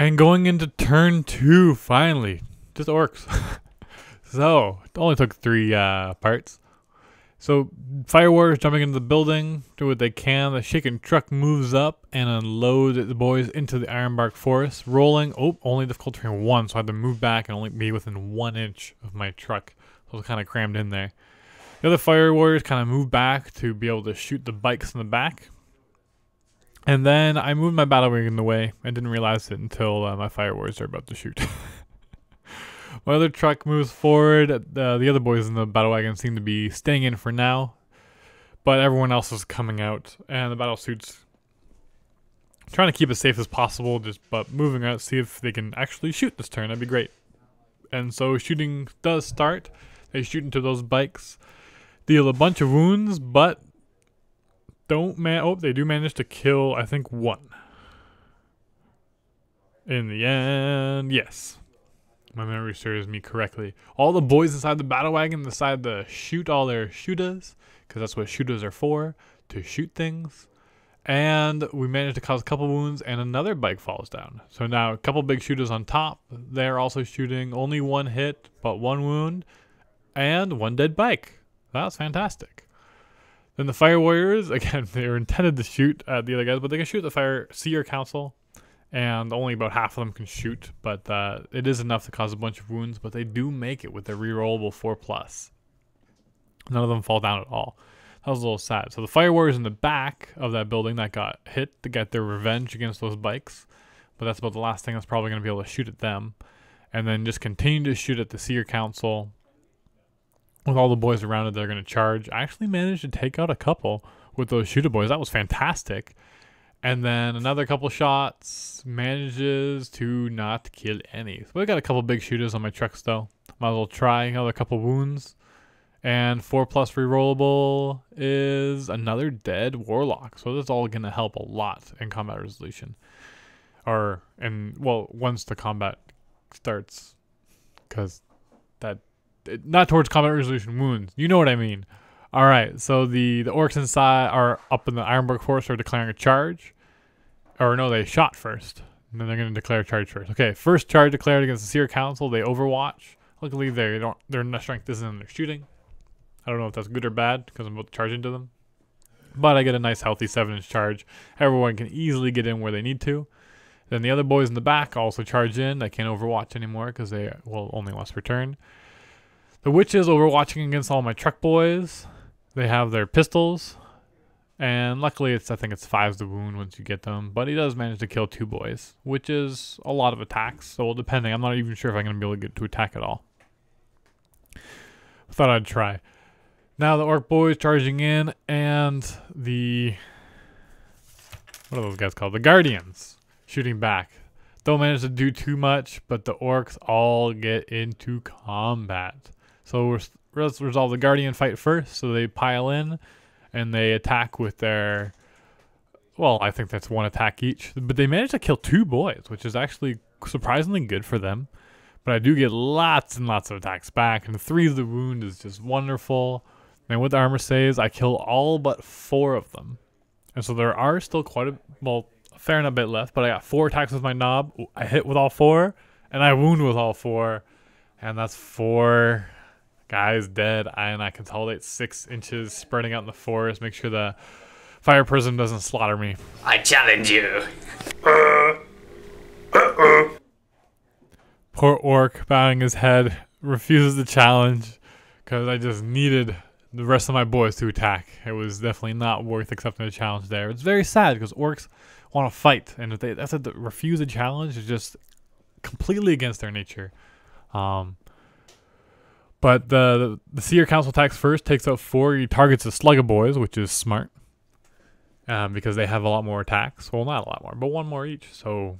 And going into turn 2, finally. Just orcs. So, it only took 3 parts. So, fire warriors jumping into the building, do what they can. The shaken truck moves up and unloads the boys into the Ironbark Forest. Rolling, only difficulty terrain 1, so I had to move back and only be within 1 inch of my truck. So it was kind of crammed in there. The other fire warriors kind of moved back to be able to shoot the bikes in the back. And then I moved my battle wagon in the way. I didn't realize it until my fire warriors are about to shoot. My other truck moves forward. The other boys in the battle wagon seem to be staying in for now. But everyone else is coming out. And the battle suits trying to keep as safe as possible. But moving out, see if they can actually shoot this turn. That'd be great. And so shooting does start. They shoot into those bikes. Deal a bunch of wounds, but they do manage to kill, I think, 1. In the end, yes. My memory serves me correctly. All the boys inside the battle wagon decide to shoot all their shooters, because that's what shooters are for, to shoot things. And we managed to cause a couple wounds, and another bike falls down. So now a couple big shooters on top. They're also shooting only 1 hit, but 1 wound, and 1 dead bike. That's fantastic. Then the fire warriors, again, they were intended to shoot at the other guys, but they can shoot the fire seer council, and only about half of them can shoot, but it is enough to cause a bunch of wounds, but they do make it with their rerollable 4+. None of them fall down at all. That was a little sad. So the fire warriors in the back of that building that got hit to get their revenge against those bikes, but that's about the last thing that's probably going to be able to shoot at them. And then just continue to shoot at the seer council. With all the boys around it, they're going to charge. I actually managed to take out a couple with those shooter boys. That was fantastic. And then another couple shots manages to not kill any. So I got a couple big shooters on my trucks though. Might as well try another couple wounds. And 4+ rerollable is another dead warlock. So that's all going to help a lot in combat resolution. Once the combat starts. Because not towards combat resolution wounds. You know what I mean. Alright, so the orcs inside are up in the Ironbark Forest are declaring a charge. Or no, they shot first. And then they're going to declare a charge first. Okay, first charge declared against the Seer Council. They overwatch. Luckily, their strength isn't in their shooting. I don't know if that's good or bad because I'm about to charge into them. But I get a nice healthy 7-inch charge. Everyone can easily get in where they need to. Then the other boys in the back also charge in. They can't overwatch anymore because they will only once per turn. The witches overwatching against all my truck boys. They have their pistols. And luckily, I think it's 5's the wound once you get them. But he does manage to kill 2 boys, which is a lot of attacks. So depending, I'm not even sure if I'm going to be able to get to attack at all. Thought I'd try. Now the orc boys charging in, and what are those guys called? The guardians shooting back. Don't manage to do too much, but the orcs all get into combat. So let's resolve the guardian fight first. So they pile in, and they attack with their, I think that's 1 attack each. But they managed to kill 2 boys, which is actually surprisingly good for them. But I do get lots and lots of attacks back, and 3 of the wound is just wonderful. And with the armor saves, I kill all but 4 of them. And so there are still a fair enough bit left, but I got 4 attacks with my knob. I hit with all 4, and I wound with all 4. And that's 4 guys dead. And I consolidate 6 inches, spreading out in the forest. Make sure the fire prism doesn't slaughter me. I challenge you. Poor orc, bowing his head, refuses the challenge because I just needed the rest of my boys to attack. It was definitely not worth accepting the challenge there. It's very sad because orcs want to fight, and if they have to refuse a challenge, it's just completely against their nature. But the Seer Council attacks first, takes out 4. He targets the Slug of Boys, which is smart. Because they have a lot more attacks. Well, not a lot more, but 1 more each. So,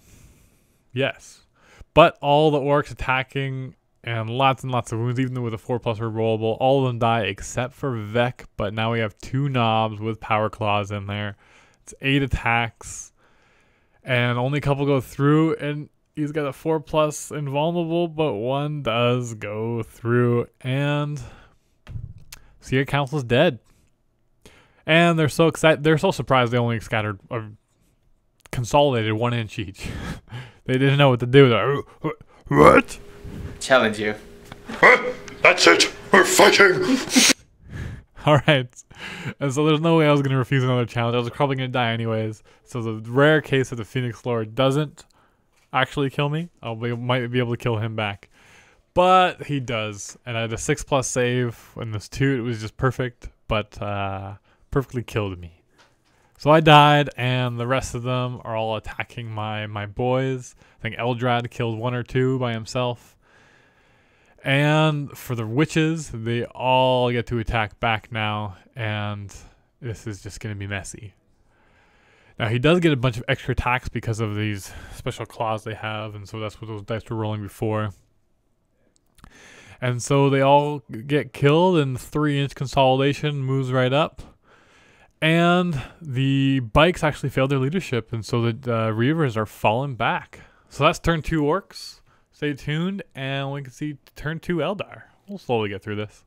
yes. But all the orcs attacking and lots of wounds, even with a 4+ rerollable. All of them die except for Vec, but now we have 2 knobs with power claws in there. It's 8 attacks. And only a couple go through, and he's got a 4+ invulnerable, but 1 does go through, and Seer Council's dead. And they're so excited, they're so surprised they only scattered or consolidated 1 inch each. They didn't know what to do. They're like, what? Challenge you. That's it. We're fighting. Alright. And so there's no way I was going to refuse another challenge. I was probably going to die anyways. So the rare case that the Phoenix Lord doesn't actually kill me, might be able to kill him back. But he does. And I had a 6+ save. And this 2, it was just perfect. But perfectly killed me. So I died, and the rest of them are all attacking my boys. I think Eldar killed 1 or 2 by himself. And for the witches, they all get to attack back now, and this is just going to be messy. Now, he does get a bunch of extra attacks because of these special claws they have, and so that's what those dice were rolling before. And so they all get killed, and 3-inch consolidation moves right up. And the bikes actually failed their leadership, and so the Reavers are falling back. So that's turn 2 Orcs. Stay tuned, and we can see turn 2 Eldar. We'll slowly get through this.